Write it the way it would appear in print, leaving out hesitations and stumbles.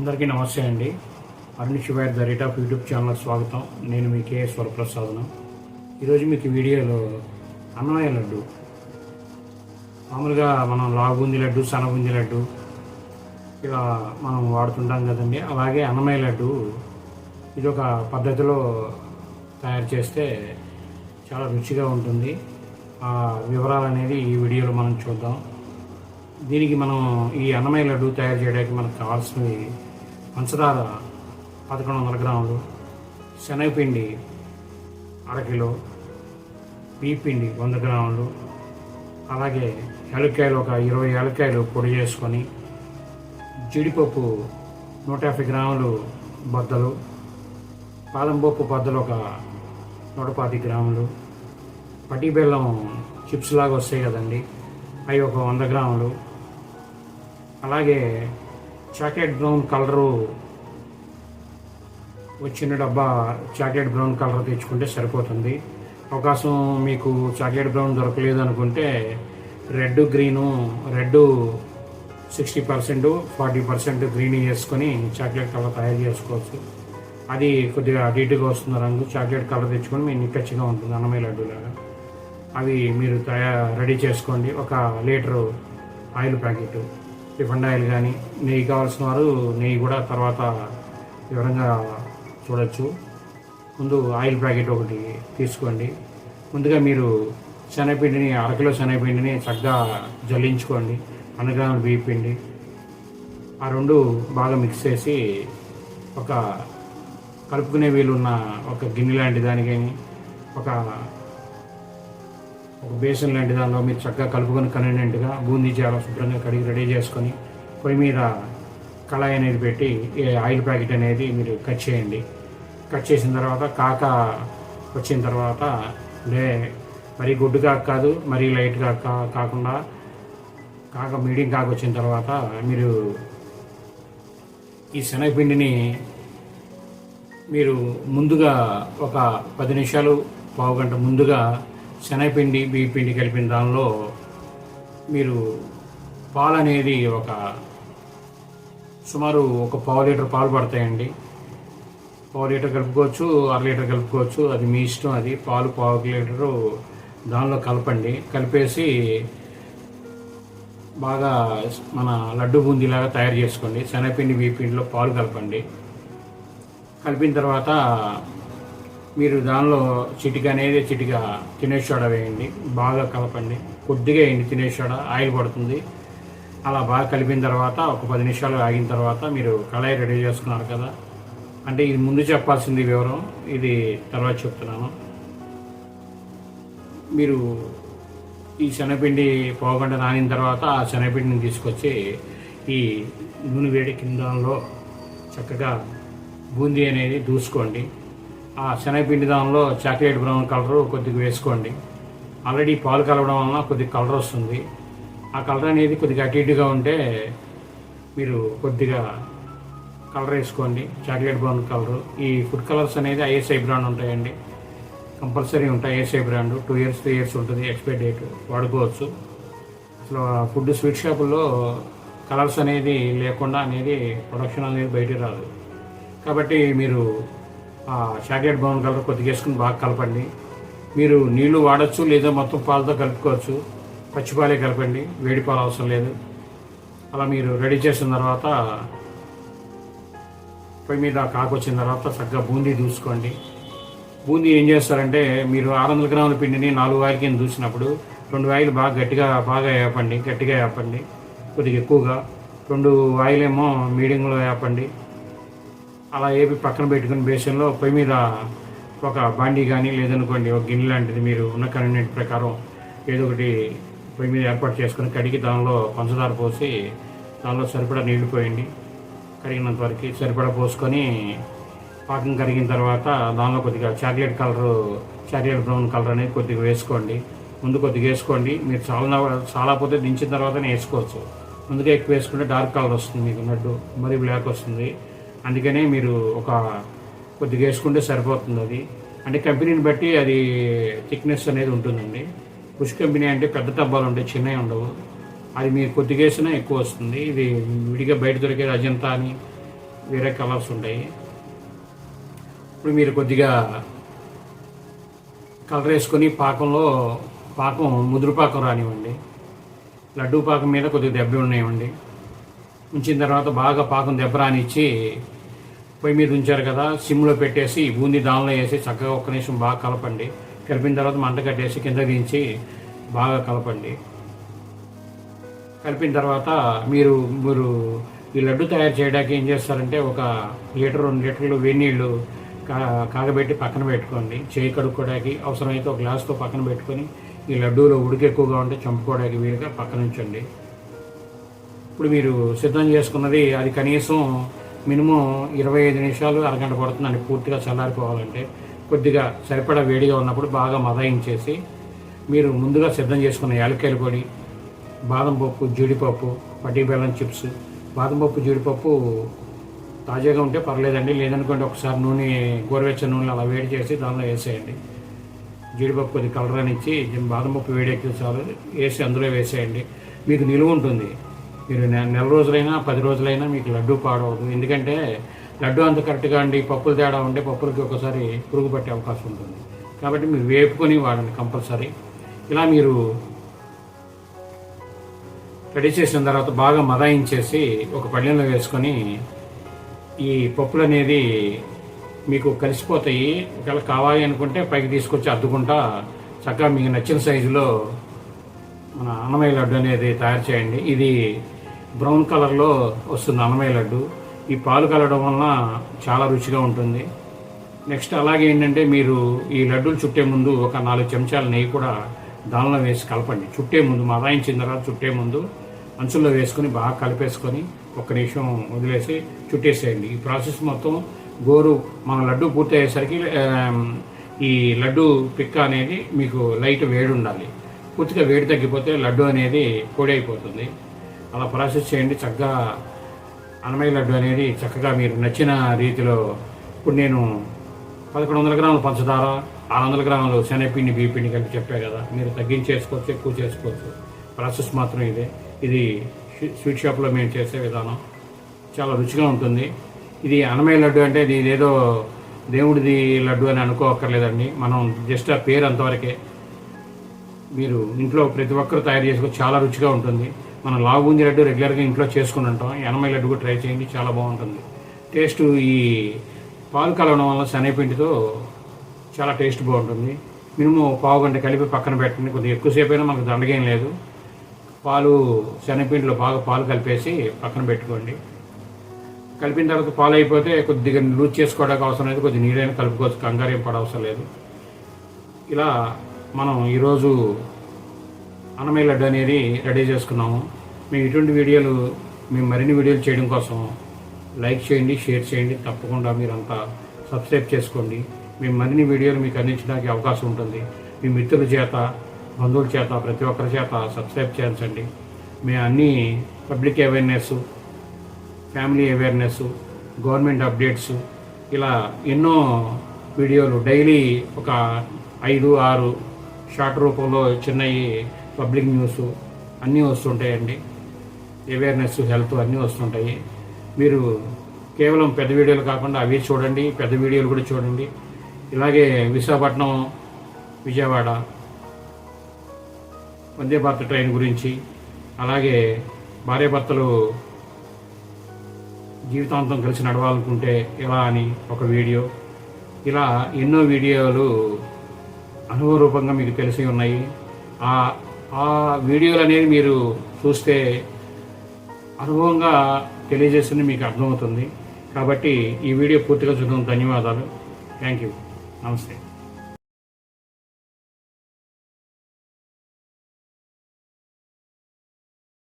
అందరికీ నమస్తే అండి. Arun Shivayar the rate of YouTube channel స్వాగతం. నేను మీ కేఎస్ వరప్రసాదను. ఈరోజు మీకు వీడియోలో అన్నమయ్య లడ్డు, మామూలుగా మనం లాగుంది లడ్డు, సన్నబుంది లడ్డు ఇలా మనం వాడుతుంటాం కదండి. అలాగే అన్నమయ్య లడ్డు ఇది ఒక పద్ధతిలో తయారు చేస్తే చాలా రుచిగా ఉంటుంది. ఆ వివరాలు అనేది ఈ వీడియోలో మనం చూద్దాం. దీనికి మనం ఈ అన్నమయ్య లడ్డు తయారు చేయడానికి మనకు కావాల్సినవి పంచదార 1100 గ్రాములు, శనగపిండి అరకిలో, బియ్యం పిండి 100 గ్రాములు, అలాగే యాలక్కాయలు ఒక 20 యాలక్కాయలు పొడి చేసుకొని, జీడిపప్పు 150 గ్రాములు బద్దలు, బాదం పప్పు బద్దలు ఒక 125 గ్రాములు, పట్టి బెల్లం చిప్స్ లాగా వస్తాయి కదండి, అవి ఒక 100 గ్రాములు, అలాగే చాక్లెట్ బ్రౌన్ కలరు వచ్చిన డబ్బా చాక్లెట్ బ్రౌన్ కలర్ తెచ్చుకుంటే సరిపోతుంది. అవకాశం మీకు చాక్లెట్ బ్రౌన్ దొరకలేదు అనుకుంటే రెడ్ 60%, 40% గ్రీన్ వేసుకొని చాక్లెట్ కలర్ తయారు చేసుకోవచ్చు. అది కొద్దిగా అటు ఇటుగా వస్తుంది రంగు. చాక్లెట్ కలర్ తెచ్చుకొని మీ నిక్కచ్చిగా ఉంటుంది అన్నమయ్య లడ్డూలాగా. అవి మీరు రెడీ చేసుకోండి. 1 litre oil packet, refined oil కానీ, నెయ్యి కావాల్సిన వారు నెయ్యి కూడా తర్వాత వివరంగా చూడొచ్చు. ముందు ఆయిల్ ప్యాకెట్ ఒకటి తీసుకోండి. ముందుగా మీరు శనగపిండిని, అరకిలో శనగపిండిని చక్కగా జల్లించుకోండి. 100 గ్రాముల బియ్యం పిండి, ఆ రెండు బాగా మిక్స్ చేసి ఒక కలుపుకునే వీలున్న ఒక గిన్నె లాంటి దానికి ఒక బేసన్ లాంటి దానిలో మీరు చక్కగా కలుపుకొని కన్వీనియంట్గా బూందీ చాలా శుభ్రంగా కడిగి రెడీ చేసుకొని పొయ్యి మీద కళాయి అనేది పెట్టి ఆయిల్ ప్యాకెట్ అనేది మీరు కట్ చేయండి. కట్ చేసిన తర్వాత కాక వచ్చిన తర్వాత మరీ గుడ్డు కాక కాదు, మరీ లైట్గా కాకుండా మీడియం కాక వచ్చిన తర్వాత మీరు ఈ శనగపిండిని మీరు ముందుగా ఒక 10 నిమిషాలు, పావుగంట ముందుగా శనగపిండి బియ్యం పిండి కలిపిన దానిలో మీరు పాలు అనేది సుమారు ఒక పావు లీటర్ పాలు పడతాయండి. పావు లీటర్ కలుపుకోవచ్చు, 1/2 లీటర్ కలుపుకోవచ్చు, అది మీ ఇష్టం. అది పాలు పావు లీటరు దానిలో కలపండి. కలిపేసి బాగా మన లడ్డు బూందీలాగా తయారు చేసుకోండి. శనగపిండి బియ్యం పిండిలో పాలు కలపండి. కలిపిన తర్వాత మీరు దానిలో చిటిక తినే సోడా వేయండి. బాగా కలపండి. కొద్దిగా వేయండి తినే సోడా, ఆయిల్ పడుతుంది. అలా బాగా కలిపిన తర్వాత ఒక 10 నిమిషాలు ఆగిన తర్వాత మీరు కళాయి రెడీ చేసుకున్నారు కదా. అంటే ఇది ముందు చెప్పాల్సింది వివరం, ఇది తర్వాత చెప్తున్నాను. మీరు ఈ శనగపిండి పావుగంట నానిన తర్వాత ఆ శనగపిండిని తీసుకొచ్చి ఈ నూనె వేడి కిందలో చక్కగా బూందీ అనేది దూసుకోండి. ఆ శనగపిండి దానిలో చాక్లెట్ బ్రౌన్ కలర్ కొద్దిగా వేసుకోండి. ఆల్రెడీ పాలు కలవడం వలన కొద్దిగా కలర్ వస్తుంది. ఆ కలర్ అనేది కొద్దిగా అటు ఇటుగా ఉంటే మీరు కొద్దిగా కలర్ వేసుకోండి, చాక్లెట్ బ్రౌన్ కలర్. ఈ ఫుడ్ కలర్స్ అనేది ఐఎస్ఐ బ్రాండ్ ఉంటాయండి, కంపల్సరీ ఉంటాయి. ఐఎస్ఐ బ్రాండ్ 2 years 3 years ఉంటుంది ఎక్స్పైరీ డేట్, వాడుకోవచ్చు. అసలు ఫుడ్ స్వీట్ షాపుల్లో కలర్స్ అనేది లేకుండా అనేది ప్రొడక్షన్ అనేది బయటికి రాదు. కాబట్టి మీరు ఆ చాక్లెట్ బ్రౌన్ కలర్ కొద్దిగా వేసుకుని బాగా కలపండి. మీరు నీళ్లు వాడచ్చు, లేదా మొత్తం పాలతో కలుపుకోవచ్చు. పచ్చిపాలే కలపండి, వేడి పాలు అవసరం లేదు. అలా మీరు రెడీ చేసిన తర్వాత పొయ్యి మీద కాకొచ్చిన తర్వాత చక్కగా బూందీ దూసుకోండి. బూందీ ఏం చేస్తారంటే మీరు 600 గ్రాముల పిండిని 4 వాయిల కింద దూసినప్పుడు 2 వాయిలు బాగా గట్టిగా వేపండి. కొద్దిగా ఎక్కువగా 2 వాయిలేమో మీడియంలో వేపండి. అలా ఏపి పక్కన పెట్టుకుని బేసన్లో పొయ్యి మీద ఒక బాండీ కానీ, లేదనుకోండి ఒక గిన్నె లాంటిది మీరు ఉన్న కన్వీనియంట్ ప్రకారం ఏదో ఒకటి పొయ్యి మీద ఏర్పాటు చేసుకుని కడిగి దానిలో పంచదార పోసి దానిలో సరిపడా నీళ్లు పోయండి. కరిగినంత వరకు సరిపడా పోసుకొని పాకం కరిగిన తర్వాత దానిలో కొద్దిగా చాక్లెట్ బ్రౌన్ కలర్ అనేది కొద్దిగా వేసుకోండి. ముందు కొద్దిగా వేసుకోండి. మీరు చాలా పోతే దించిన తర్వాతనే వేసుకోవచ్చు. ముందుగా ఎక్కువ వేసుకుంటే డార్క్ కలర్ వస్తుంది మీకు లడ్డు, మరీ బ్లాక్ వస్తుంది. అందుకనే మీరు కొద్దిగా వేసుకుంటే సరిపోతుంది. అది అంటే కంపెనీని బట్టి అది థిక్నెస్ అనేది ఉంటుందండి. బుష్ కంపెనీ అంటే పెద్ద డబ్బాలు ఉంటాయి, చిన్నవి ఉండవు. అది మీరు కొద్దిగా వేసినా ఎక్కువ వస్తుంది. ఇది విడిగా బయట దొరికేది అజంతా అని వేరే కలర్స్ ఉంటాయి. ఇప్పుడు మీరు కొద్దిగా కలర్ వేసుకొని పాకం ముదురు పాకం రానివ్వండి. లడ్డూ పాకం మీద కొద్దిగా దెబ్బ ఉన్నాయండి. ఉంచిన తర్వాత బాగా పాకం దెబ్బ రానిచ్చి పొయ్యి మీద ఉంచారు కదా, సిమ్లో పెట్టేసి బూందీ దానిలో వేసి చక్కగా ఒక్క నిమిషం బాగా కలపండి. కలిపిన తర్వాత మంట కట్టేసి కింద దించి బాగా కలపండి. కలిపిన తర్వాత మీరు ఈ లడ్డు తయారు చేయడానికి ఏం చేస్తారంటే, 1 లీటర్ 2 లీటర్లు వేడి నీళ్ళు కాగబెట్టి పక్కన పెట్టుకోండి. చేయి కడుక్కోవడానికి అవసరమైతే 1 గ్లాసుతో పక్కన పెట్టుకొని, ఈ లడ్డూలో ఉడికి ఎక్కువగా ఉంటే చంపుకోవడానికి వీలుగా పక్కన ఉంచండి. ఇప్పుడు మీరు సిద్ధం చేసుకున్నది అది కనీసం మినిమం 25 నిమిషాలు అరగంట పడుతుందండి పూర్తిగా చల్లారిపోవాలంటే. కొద్దిగా సరిపడా వేడిగా ఉన్నప్పుడు బాగా మదాయించేసి మీరు ముందుగా సిద్ధం చేసుకున్న యాలక్కాయల పొడి, బాదం పప్పు, జీడిపప్పు, పట్టి బెల్లం చిప్స్. బాదం పప్పు, జీడిపప్పు తాజాగా ఉంటే పర్లేదండి, లేదనుకోండి ఒకసారి గోరువెచ్చని నూనె అలా వేడి చేసి దానిలో వేసేయండి. జీడిపప్పు కొద్ది కలర్ అని ఇచ్చి బాదం పప్పు వేడెక్కి చాలు వేసి అందులో వేసేయండి. మీకు నిలువ ఉంటుంది. మీరు నెల రోజులైనా 10 రోజులైనా మీకు లడ్డూ పాడవదు. ఎందుకంటే లడ్డూ అంత కరెక్ట్గా అండి పప్పులు తేడా ఉంటే పప్పులకి ఒకసారి పురుగు పట్టే అవకాశం ఉంటుంది. కాబట్టి మీరు వేపుకొని వాడండి కంపల్సరీ. ఇలా మీరు రెడీ చేసిన తర్వాత బాగా మదాయించేసి ఒక పళ్ళెంలో వేసుకొని ఈ పప్పులు అనేది మీకు కలిసిపోతాయి. ఒకవేళ కావాలి అనుకుంటే పైకి తీసుకొచ్చి అద్దుకుంటా చక్కగా మీకు నచ్చిన సైజులో మన అన్నమయ్య లడ్డు అనేది తయారు చేయండి. ఇది బ్రౌన్ కలర్లో వస్తుంది అన్నమయ్య లడ్డు. ఈ పాలు కలవడం వలన చాలా రుచిగా ఉంటుంది. నెక్స్ట్ అలాగే ఏంటంటే, మీరు ఈ లడ్డూలు చుట్టే ముందు ఒక 4 చెంచాల నెయ్యి కూడా దానిలో వేసి కలపండి. చుట్టే ముందు మదాయించిన తర్వాత చుట్టే ముందు అంచుల్లో వేసుకొని బాగా కలిపేసుకొని 1 నిమిషం వదిలేసి చుట్టేసేయండి. ఈ ప్రాసెస్ మొత్తం మన లడ్డు పూర్తి అయ్యేసరికి ఈ లడ్డు పిక్క అనేది మీకు లైట్ వేడి ఉండాలి. పూర్తిగా వేడి తగ్గిపోతే లడ్డు అనేది పొడి అయిపోతుంది. అలా ప్రాసెస్ చేయండి. చక్కగా అన్నమయ్య లడ్డు అనేది చక్కగా మీరు నచ్చిన రీతిలో. ఇప్పుడు నేను 1100 గ్రాముల పంచదార, 600 గ్రాములు శనగపిండి, బియ్యపిండి కలిపి చెప్పా కదా, మీరు తగ్గించేసుకోవచ్చు, ఎక్కువ చేసుకోవచ్చు. ప్రాసెస్ మాత్రం ఇదే. ఇది స్వీట్ షాప్లో మేము చేసే విధానం. చాలా రుచిగా ఉంటుంది. ఇది అన్నమయ్య లడ్డు అంటే ఇది ఏదో దేవుడిది లడ్డు అని అనుకోక్కర్లేదండి. మనం జస్ట్ ఆ పేరు అంతవరకే. మీరు ఇంట్లో ప్రతి ఒక్కరు తయారు చేసుకోవచ్చు. చాలా రుచిగా ఉంటుంది. మనం లావు బూందీ లడ్డు రెగ్యులర్గా ఇంట్లో చేసుకుని ఉంటాం. అన్నమయ్య లడ్డు కూడా ట్రై చేయండి, చాలా బాగుంటుంది. టేస్ట్ ఈ పాలు కలవడం వల్ల శనగపిండితో చాలా టేస్ట్ బాగుంటుంది. మినిమం పావు గంట కలిపి పక్కన పెట్టండి. కొద్దిగా ఎక్కువసేపు అయినా మనకు దండగేం లేదు. శనగపిండిలో బాగా పాలు కలిపేసి పక్కన పెట్టుకోండి. కలిపిన తర్వాత పాలు అయిపోతే కొద్దిగా లూజ్ చేసుకోవడానికి అవసరం లేదు, కొద్దిగా నీళ్ళైనా కలుపుకోవచ్చు, కంగారు ఏం పడవసరం లేదు. ఇలా మనం ఈరోజు అన్నమయ్య లడ్డు అనేది రెడీ చేసుకున్నాము. మేము ఇటువంటి వీడియోలు మరిన్ని వీడియోలు చేయడం కోసం లైక్ చేయండి, షేర్ చేయండి. తప్పకుండా మీరంతా సబ్స్క్రైబ్ చేసుకోండి. మేము మరిన్ని వీడియోలు మీకు అందించడానికి అవకాశం ఉంటుంది. మీ మిత్రుల చేత, బంధువుల చేత, ప్రతి ఒక్కరి చేత సబ్స్క్రైబ్ చేయించండి. మేము అన్నీ public awareness, family awareness, government updates, ఇలా ఎన్నో వీడియోలు డైలీ ఒక 5-6 షార్ట్ రూపంలో చిన్నవి పబ్లిక్ న్యూస్ అన్నీ వస్తుంటాయండి. అవేర్నెస్, హెల్త్ అన్నీ వస్తుంటాయి. మీరు కేవలం పెద్ద వీడియోలు కాకుండా అవి చూడండి, పెద్ద వీడియోలు కూడా చూడండి. ఇలాగే విశాఖపట్నం, విజయవాడ వందే భారత్ ట్రైన్ గురించి, అలాగే భార్యాభర్తలు జీవితాంతం కలిసి నడవాలనుకుంటే ఎలా అని ఒక వీడియో, ఇలా ఎన్నో వీడియోలు అనుభవరూపంగా మీకు తెలిసి ఉన్నాయి. ఆ వీడియోలు అనేది మీరు చూస్తే అనుభవంగా తెలియజేస్తుంది, మీకు అర్థమవుతుంది. కాబట్టి ఈ వీడియో పూర్తిగా చూడడం ధన్యవాదాలు. Thank you. నమస్తే.